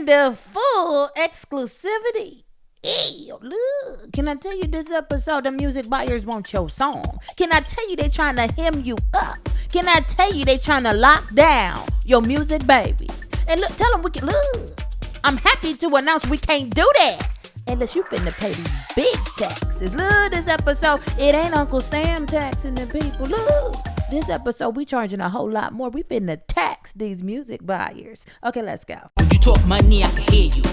in the full exclusivity. Ew, look. Can I tell you this episode, the music buyers want your song? Can I tell you they trying to hem you up? Can I tell you they trying to lock down your music babies? And look, tell them we can, look. I'm happy to announce we can't do that unless you finna pay these big taxes. Look, this episode, it ain't Uncle Sam taxing the people. Look, this episode, we charging a whole lot more. We finna tax these music buyers. Okay, let's go. When you talk money, I can hear you.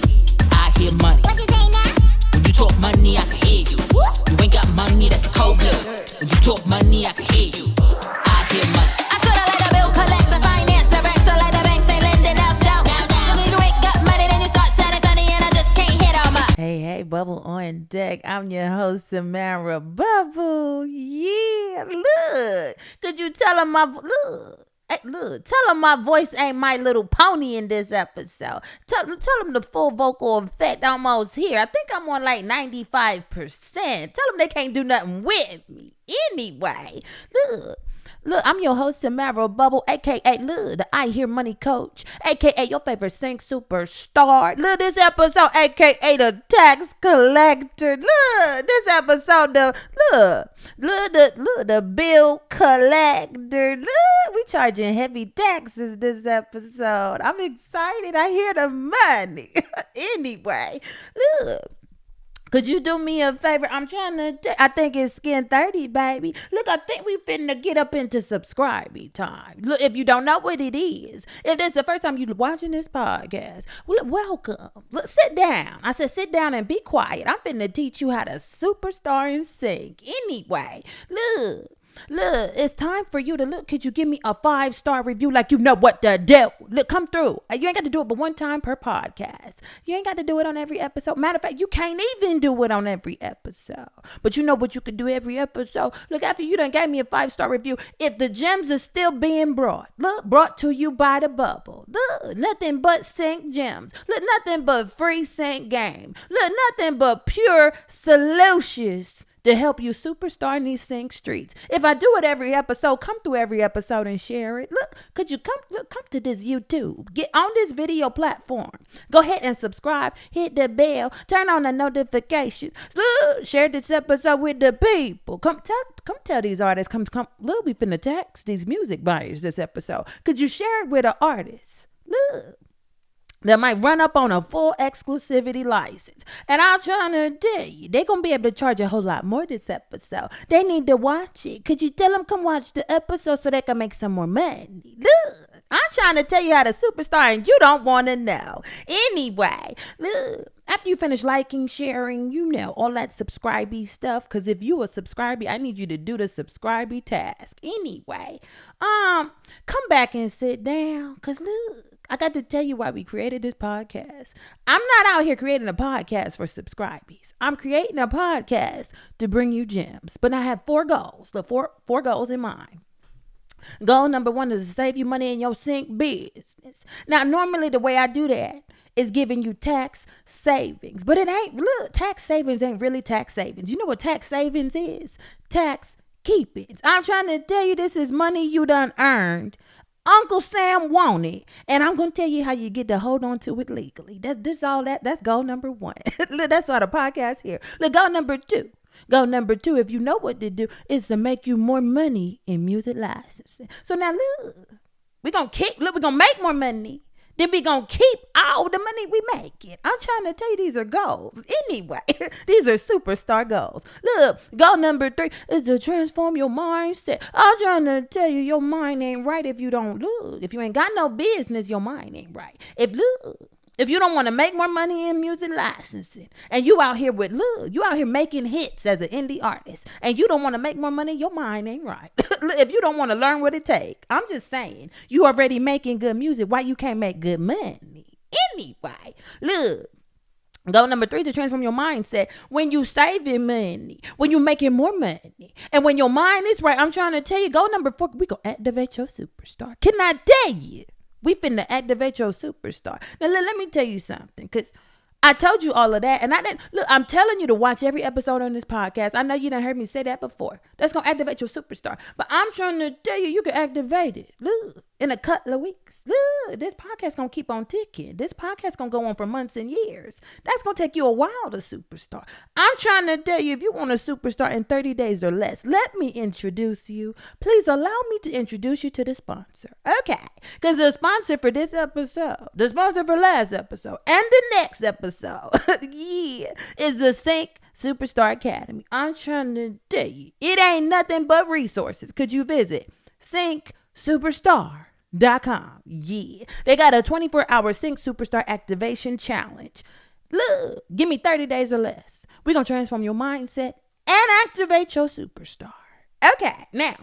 I hear money. What you say now? When you talk money, I can hear you. You ain't got money, that's cold blood. When you talk money, I can hear you. I hear money. I sorta like a bill collector, finance director, like the banks ain't lending out doubt. When you ain't got money, then you start sounding funny, and I just can't hit on my. Hey, Bubble on deck. I'm your host, Tamara Bubble. Yeah, look. Could you tell them tell them my voice ain't My Little Pony in this episode. Tell them the full vocal effect almost here. I think I'm on like 95%. Tell them they can't do nothing with me. Anyway, Look, I'm your host, Tamara Bubble, a.k.a. the I Hear Money Coach, a.k.a. your favorite sing superstar. Look, this episode, a.k.a. the tax collector. Look, this episode, the bill collector. Look, we charging heavy taxes this episode. I'm excited. I hear the money. Anyway, look. Could you do me a favor? I'm trying to, I think it's skin 30, baby. Look, I think we finna get up into subscribing time. Look, if you don't know what it is, if this is the first time you're watching this podcast, well, welcome. Look, sit down. I said sit down and be quiet. I'm finna teach you how to superstar and sing. Anyway, Look, it's time for you to look. Could you give me a 5-star review like you know what to do? Look, come through. You ain't got to do it but one time per podcast. You ain't got to do it on every episode. Matter of fact, you can't even do it on every episode. But you know what you could do every episode? Look, after you done gave me a 5-star review, if the gems are still being brought to you by the Bubble. Look, nothing but sync gems. Look, nothing but free sync game. Look, nothing but pure solutions to help you superstar in these sync streets. If I do it every episode, come through every episode and share it. Look, could you come to this YouTube? Get on this video platform. Go ahead and subscribe. Hit the bell. Turn on the notifications. Look, share this episode with the people. Come tell these artists. Come. Look, we finna tax these music buyers this episode. Could you share it with an artist? Look. That might run up on a full exclusivity license. And I'm trying to tell you, they're going to be able to charge a whole lot more this episode. They need to watch it. Could you tell them come watch the episode so they can make some more money? Look, I'm trying to tell you how to superstar and you don't want to know. Anyway, look, after you finish liking, sharing, all that subscribey stuff. Because if you a subscribey, I need you to do the subscribey task. Anyway, come back and sit down. Because look, I got to tell you why we created this podcast. I'm not out here creating a podcast for subscribers. I'm creating a podcast to bring you gems. But I have 4 goals, four goals in mind. Goal number 1 is to save you money in your sync business. Now, normally the way I do that is giving you tax savings. But it ain't, look, tax savings ain't really tax savings. You know what tax savings is? Tax keepings. I'm trying to tell you this is money you done earned. Uncle Sam wanted, and I'm going to tell you how you get to hold on to it legally. That's goal number 1. That's why the podcast here. Look, goal number 2. Goal number 2, if you know what to do, is to make you more money in music licensing. So now look, we're going to make more money. Then we're going to keep all the money we make it. I'm trying to tell you these are goals. Anyway, these are superstar goals. Look, goal number 3 is to transform your mindset. I'm trying to tell you your mind ain't right if you don't look. If you ain't got no business, your mind ain't right. If you don't want to make more money in music licensing and you out here making hits as an indie artist and you don't want to make more money, your mind ain't right. If you don't want to learn what it takes, I'm just saying, you already making good music. Why you can't make good money? Anyway, look. Goal number 3 is to transform your mindset. When you saving money, when you making more money, and when your mind is right, I'm trying to tell you, goal number 4, we gonna activate your superstar. Can I tell you? We finna activate your superstar. Now, let me tell you something, because I told you all of that, and I didn't. Look, I'm telling you to watch every episode on this podcast. I know you done heard me say that before. That's going to activate your superstar. But I'm trying to tell you, you can activate it. Look, in a couple of weeks. Look, this podcast gonna keep on ticking. This podcast gonna go on for months and years. That's gonna take you a while to superstar. I'm trying to tell you, if you want to superstar in 30 days or less, let me introduce you. Please allow me to introduce you to the sponsor. Okay, because the sponsor for this episode, the sponsor for last episode, and the next episode, yeah, is the Sync Superstar Academy. I'm trying to tell you, it ain't nothing but resources. Could you visit syncsuperstar.com? Yeah, they got a 24-hour Sync Superstar Activation Challenge. Look, give me 30 days or less. We're going to transform your mindset and activate your superstar. Okay, now,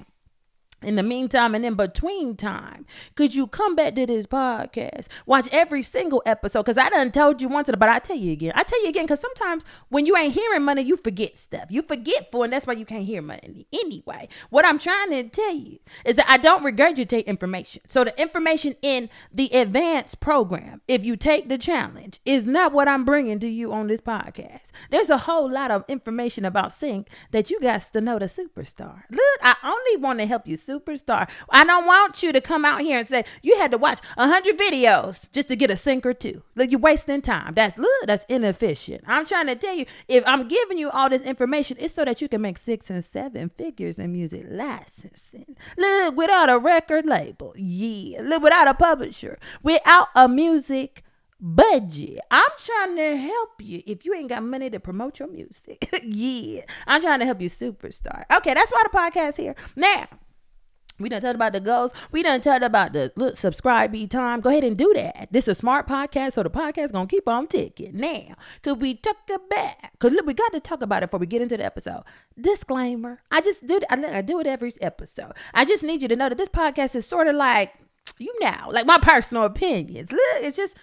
in the meantime and in between time, could you come back to this podcast? Watch every single episode, because I done told you once, but I tell you again. Because sometimes when you ain't hearing money, you forget stuff. You forgetful, and that's why you can't hear money. Anyway, what I'm trying to tell you is that I don't regurgitate information. So the information in the advanced program, if you take the challenge, is not what I'm bringing to you on this podcast. There's a whole lot of information about Sync that you got to know the superstar. Look, I only want to help you superstar. I don't want you to come out here and say you had to watch 100 videos just to get a sync or two. Look, you're wasting time. That's inefficient. I'm trying to tell you, if I'm giving you all this information, it's so that you can make 6 and 7 figures in music licensing. Look, without a record label. Yeah. Look, without a publisher. Without a music budget. I'm trying to help you if you ain't got money to promote your music. Yeah. I'm trying to help you superstar. Okay, that's why the podcast here. Now, we done talked about the goals. We done talked about the subscribe time. Go ahead and do that. This is a smart podcast, so the podcast gonna keep on ticking. Now, could we talk about? Cause look, we got to talk about it before we get into the episode. Disclaimer: I just do it. I do it every episode. I just need you to know that this podcast is sort of like, like my personal opinions. Look, it's just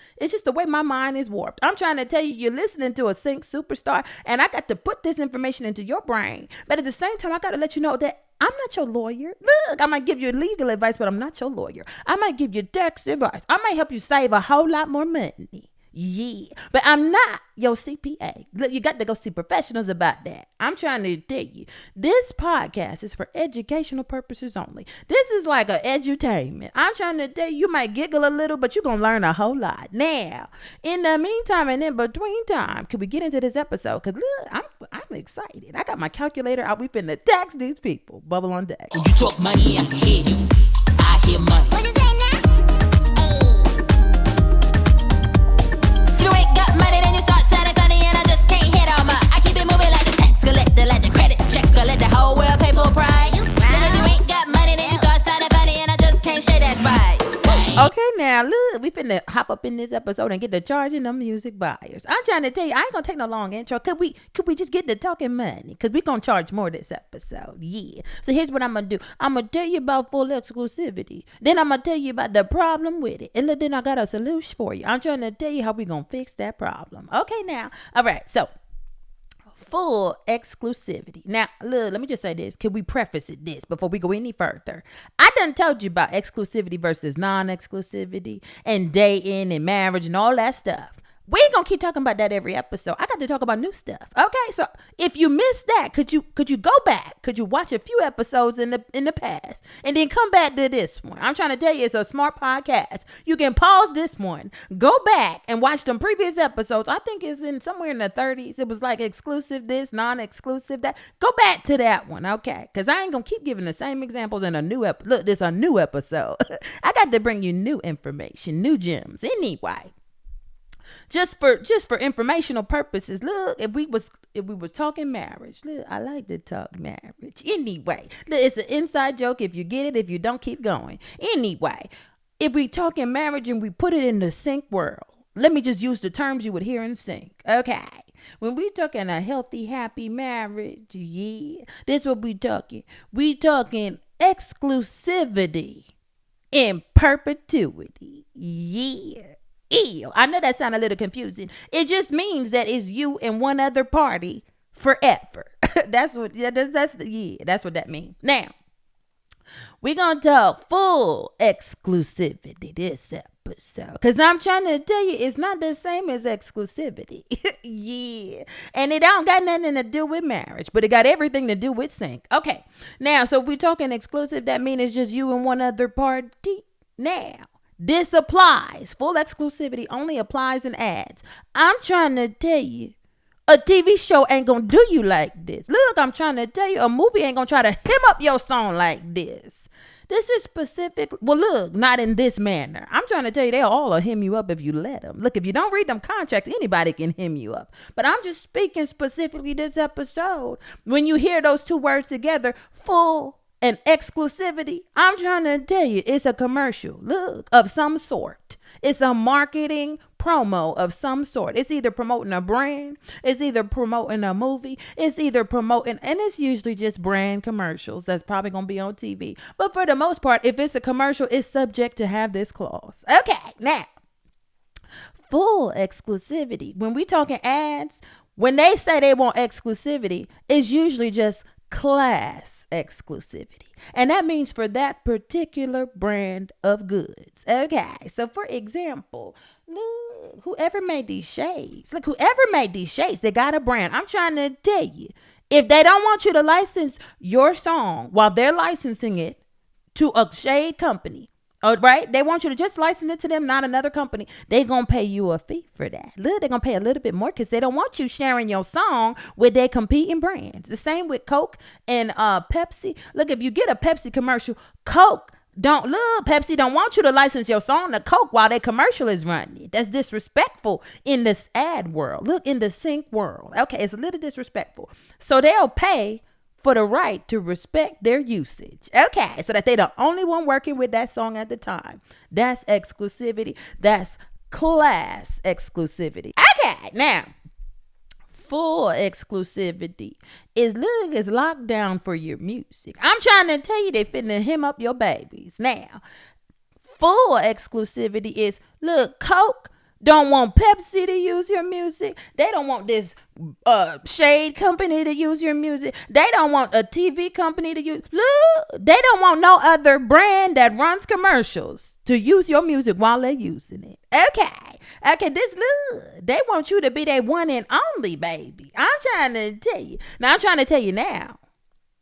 the way my mind is warped. I'm trying to tell you, you're listening to a Sync Superstar, and I got to put this information into your brain. But at the same time, I got to let you know that I'm not your lawyer. Look, I might give you legal advice, but I'm not your lawyer. I might give you tax advice. I might help you save a whole lot more money. Yeah, but I'm not your CPA. Look, you got to go see professionals about that. I'm trying to tell you, this podcast is for educational purposes only. This is like a edutainment. I'm trying to tell you, you might giggle a little, but you're going to learn a whole lot. Now, in the meantime and in between time, could we get into this episode? Because look, I'm excited. I got my calculator out. We finna tax these people. Bubble on deck. When you talk money, I can hear you. I hear money. What you say now? Hey. You ain't got money, then you start sounding funny, and I just can't hit on my. I keep it moving like a tax collector, let the credit checker, let the whole world pay full price. And if you ain't got money, then you start sounding funny, and I just can't shake that right. Okay, now look, we finna hop up in this episode and get to charging them music buyers. I'm trying to tell you, I ain't gonna take no long intro. Could we just get to talking money? Because we gonna charge more this episode. Yeah. So here's what I'm gonna do. I'm gonna tell you about full exclusivity. Then I'm gonna tell you about the problem with it. And then I got a solution for you. I'm trying to tell you how we gonna fix that problem. Okay, now. All right, so full exclusivity. Now, look, let me just say this. Can we preface this before we go any further? I done told you about exclusivity versus non-exclusivity and dating and marriage and all that stuff. We ain't gonna keep talking about that every episode. I got to talk about new stuff. Okay, so if you missed that, could you go back? Could you watch a few episodes in the past and then come back to this one? I'm trying to tell you, it's a smart podcast. You can pause this one, go back and watch them previous episodes. I think it's in somewhere in the 30s. It was like exclusive this, non-exclusive that. Go back to that one, okay? Because I ain't gonna keep giving the same examples in a new episode. Look, this is a new episode. I got to bring you new information, new gems. Anyway. Just for informational purposes, look, if we was talking marriage, look, I like to talk marriage. Anyway, look, it's an inside joke. If you get it, if you don't, keep going. Anyway, if we talking marriage and we put it in the Sync world, let me just use the terms you would hear in Sync. Okay, when we talking a healthy, happy marriage, yeah, this what we talking. We talking exclusivity in perpetuity, yeah. Ew. I know that sounds a little confusing. It just means that it's you and one other party forever. That's what that means. Now, we're gonna talk full exclusivity this episode. Cause I'm trying to tell you, it's not the same as exclusivity. Yeah. And it don't got nothing to do with marriage, but it got everything to do with Sync. Okay. Now, so if we're talking exclusive, that means it's just you and one other party. Now, this applies. Full exclusivity only applies in ads. I'm trying to tell you, a TV show ain't gonna do you like this. Look, I'm trying to tell you, a movie ain't gonna try to hem up your song like this. This is specific. Well, look, not in this manner. I'm trying to tell you, they'll all hem you up if you let them. Look, if you don't read them contracts, anybody can hem you up. But I'm just speaking specifically this episode. When you hear those two words together, full and exclusivity, I'm trying to tell you, it's a commercial, look, of some sort. It's a marketing promo of some sort. It's either promoting a brand, it's either promoting a movie, it's either promoting, and it's usually just brand commercials that's probably going to be on TV. But for the most part, if it's a commercial, it's subject to have this clause. Okay, now, full exclusivity. When we talking ads, when they say they want exclusivity, it's usually just class exclusivity. And that means for that particular brand of goods. Okay, so for example, look, whoever made these shades, they got a brand. I'm trying to tell you, if they don't want you to license your song while they're licensing it to a shade company, all right, they want you to just license it to them, not another company. They're going to pay you a fee for that. Look, they're going to pay a little bit more because they don't want you sharing your song with their competing brands. The same with Coke and Pepsi. Look, if you get a Pepsi commercial, Pepsi don't want you to license your song to Coke while their commercial is running. That's disrespectful in this ad world. Look, in the sync world. Okay, it's a little disrespectful. So they'll pay for the right to respect their usage. Okay, so that they're the only one working with that song at the time. That's exclusivity. That's class exclusivity. Okay, now, full exclusivity is locked down for your music. I'm trying to tell you, they finna hem up your babies. Now, full exclusivity is, look, Coke don't want Pepsi to use your music. They don't want this shade company to use your music. They don't want a TV company to use. Look, they don't want no other brand that runs commercials to use your music while they're using it. Okay, they want you to be their one and only, baby. I'm trying to tell you. Now, I'm trying to tell you now,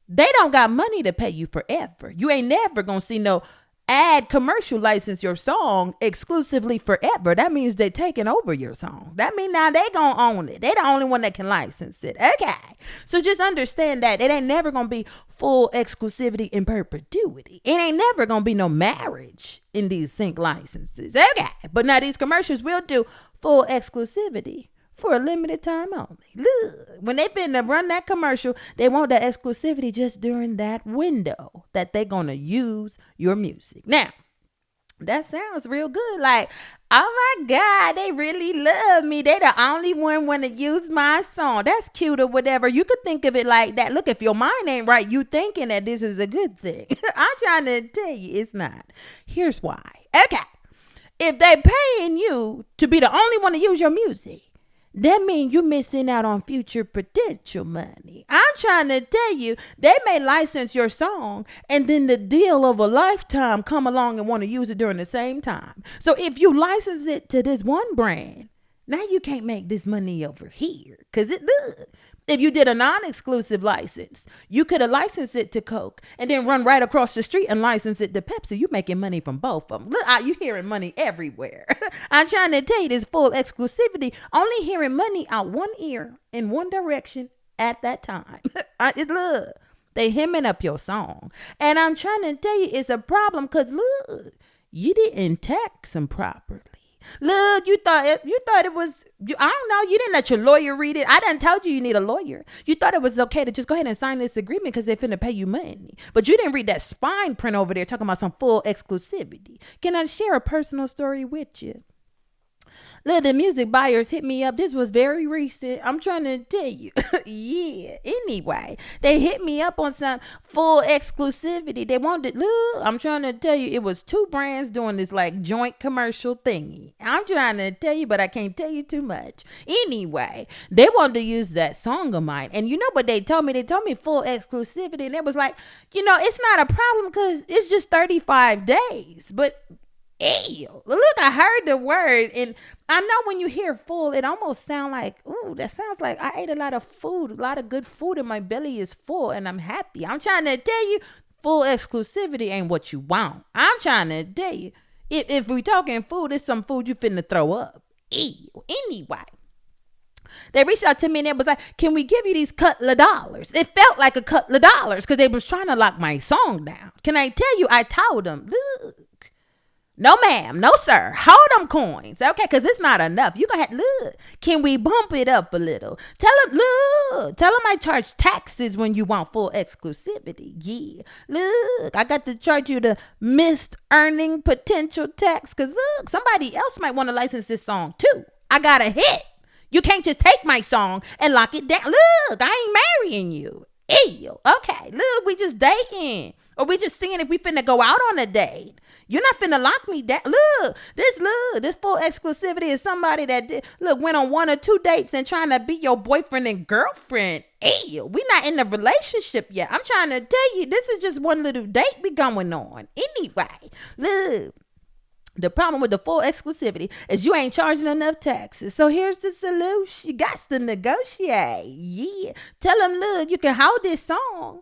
they don't got money to pay you forever. You ain't never gonna see no ad commercial license your song exclusively forever. That means they taking over your song. That means now they gonna own it. They the only one that can license it. Okay, so just understand that it ain't never gonna be full exclusivity in perpetuity. It ain't never gonna be no marriage in these sync licenses. Okay, but now these commercials will do full exclusivity for a limited time only. Look, when they finna run that commercial, they want that exclusivity just during that window that they're gonna use your music. Now, that sounds real good. Like, oh my God, they really love me. They the only one want to use my song. That's cute or whatever. You could think of it like that. Look, if your mind ain't right, you thinking that this is a good thing. I'm trying to tell you it's not. Here's why. Okay, if they paying you to be the only one to use your music, that means you're missing out on future potential money. I'm trying to tell you, they may license your song and then the deal of a lifetime come along and want to use it during the same time. So if you license it to this one brand, now you can't make this money over here. Because if you did a non-exclusive license, you could have licensed it to Coke and then run right across the street and license it to Pepsi. You're making money from both of them. Look, you hearing money everywhere. I'm trying to tell you, this full exclusivity, only hearing money out one ear in one direction at that time. Look, they hemming up your song. And I'm trying to tell you, it's a problem because, look, you didn't tax them properly. Look, you thought it was, I don't know, you didn't let your lawyer read it. I done told you need a lawyer. You thought it was okay to just go ahead and sign this agreement because they're finna pay you money. But you didn't read that spine print over there talking about some full exclusivity. Can I share a personal story with you? Look, the music buyers hit me up. This was very recent. I'm trying to tell you. Yeah. Anyway, they hit me up on some full exclusivity. They wanted, look, I'm trying to tell you, it was two brands doing this like joint commercial thingy. I'm trying to tell you, but I can't tell you too much. Anyway, they wanted to use that song of mine. And you know what they told me? They told me full exclusivity. And it was like, it's not a problem because it's just 35 days. But ew, look, I heard the word, and I know when you hear full, it almost sounds like, ooh, that sounds like I ate a lot of food, a lot of good food, and my belly is full, and I'm happy. I'm trying to tell you, full exclusivity ain't what you want. I'm trying to tell you, if we talking food, it's some food you finna throw up. Ew. Anyway, they reached out to me and it was like, can we give you these couple of dollars? It felt like a couple of dollars because they was trying to lock my song down. Can I tell you, I told them, look, no ma'am, no sir, hold them coins, okay, because it's not enough. You gonna have, look, can we bump it up a little? Tell them I charge taxes when you want full exclusivity. Yeah, look, I got to charge you the missed earning potential tax because look, somebody else might want to license this song too. I got a hit. You can't just take my song and lock it down. Look, I ain't marrying you. Ew, okay, look, we just dating. Or we just seeing if we finna go out on a date. You're not finna lock me down. Look, this full exclusivity is somebody that went on 1 or 2 dates and trying to be your boyfriend and girlfriend. Ew, we not in a relationship yet. I'm trying to tell you, this is just one little date we going on. Anyway, look. The problem with the full exclusivity is you ain't charging enough taxes. So here's the solution. You got to negotiate. Yeah. Tell them, look, you can hold this song.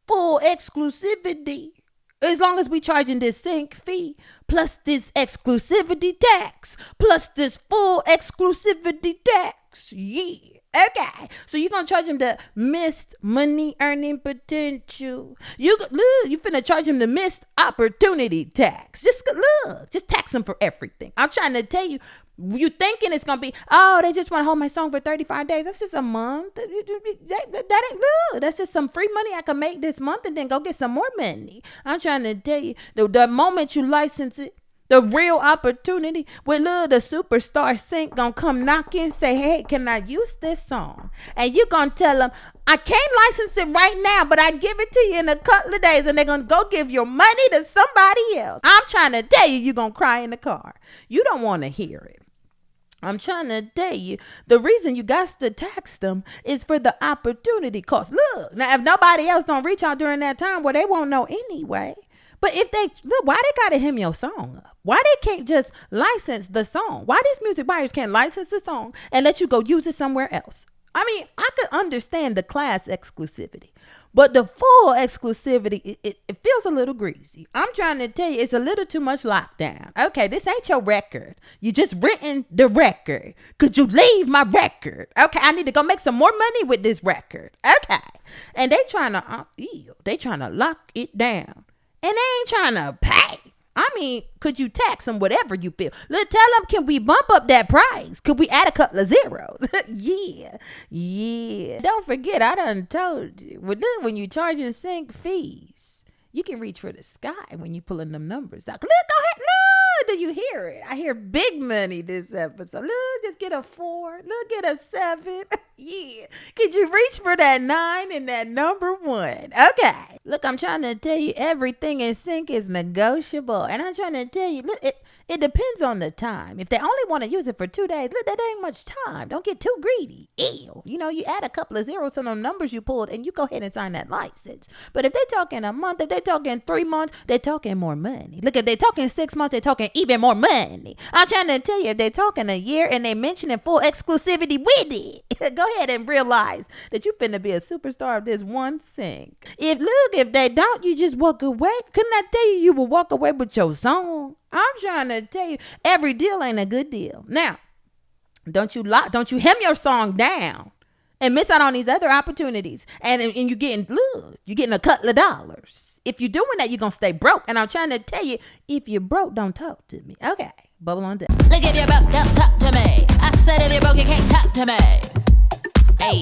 Full exclusivity. As long as we charging this sync fee, plus this exclusivity tax, plus this full exclusivity tax. Yeah. Okay. So you're going to charge him the missed money earning potential. You finna charge him the missed opportunity tax. Just tax him for everything. I'm trying to tell you, you thinking it's going to be, oh, they just want to hold my song for 35 days. That's just a month. That ain't good. That's just some free money I can make this month and then go get some more money. I'm trying to tell you, the moment you license it, the real opportunity with the superstar sync gonna come knock in, say, hey, can I use this song? And you gonna tell them, I can't license it right now, but I give it to you in a couple of days, and they're gonna go give your money to somebody else. I'm trying to tell you, you're gonna cry in the car. You don't want to hear it. I'm trying to tell you, the reason you got to tax them is for the opportunity cost. Look, now if nobody else don't reach out during that time, well, they won't know anyway. But if they, look, why they gotta hem your song up? Why they can't just license the song? Why these music buyers can't license the song and let you go use it somewhere else? I mean, I could understand the class exclusivity, but the full exclusivity, it feels a little greasy. I'm trying to tell you, it's a little too much lockdown. Okay, this ain't your record. You just written the record. Could you leave my record? Okay, I need to go make some more money with this record. Okay, and they trying to lock it down. And they ain't trying to pay. I mean, could you tax them whatever you feel? Look, tell them, can we bump up that price? Could we add a couple of zeros? Yeah. Don't forget, I done told you. When you charging sync fees, you can reach for the sky when you pulling them numbers out. Look, go ahead. Look, do you hear it? I hear big money this episode. Look, just get a 4. Look, get a 7. Yeah. Could you reach for that 9 and that number 1? Okay. Look, I'm trying to tell you, everything in sync is negotiable. And I'm trying to tell you, look, it depends on the time. If they only want to use it for 2 days, look, that ain't much time. Don't get too greedy. Ew. You add a couple of zeros to the numbers you pulled and you go ahead and sign that license. But if they're talking a month, if they're talking 3 months, they're talking more money. Look, if they're talking 6 months, they're talking even more money. I'm trying to tell you, if they're talking a year and they mentioning full exclusivity with it, go ahead and realize that you finna be a superstar of this one sync. If they don't, you just walk away. Couldn't I tell you will walk away with your song? I'm trying to tell you, every deal ain't a good deal. Now, don't you hem your song down and miss out on these other opportunities. And you're getting a couple of dollars. If you're doing that, you're gonna stay broke. And I'm trying to tell you, if you're broke, don't talk to me. Okay, bubble on deck. Look, if you're broke, don't talk to me. I said if you're broke, you can't talk to me. Hey,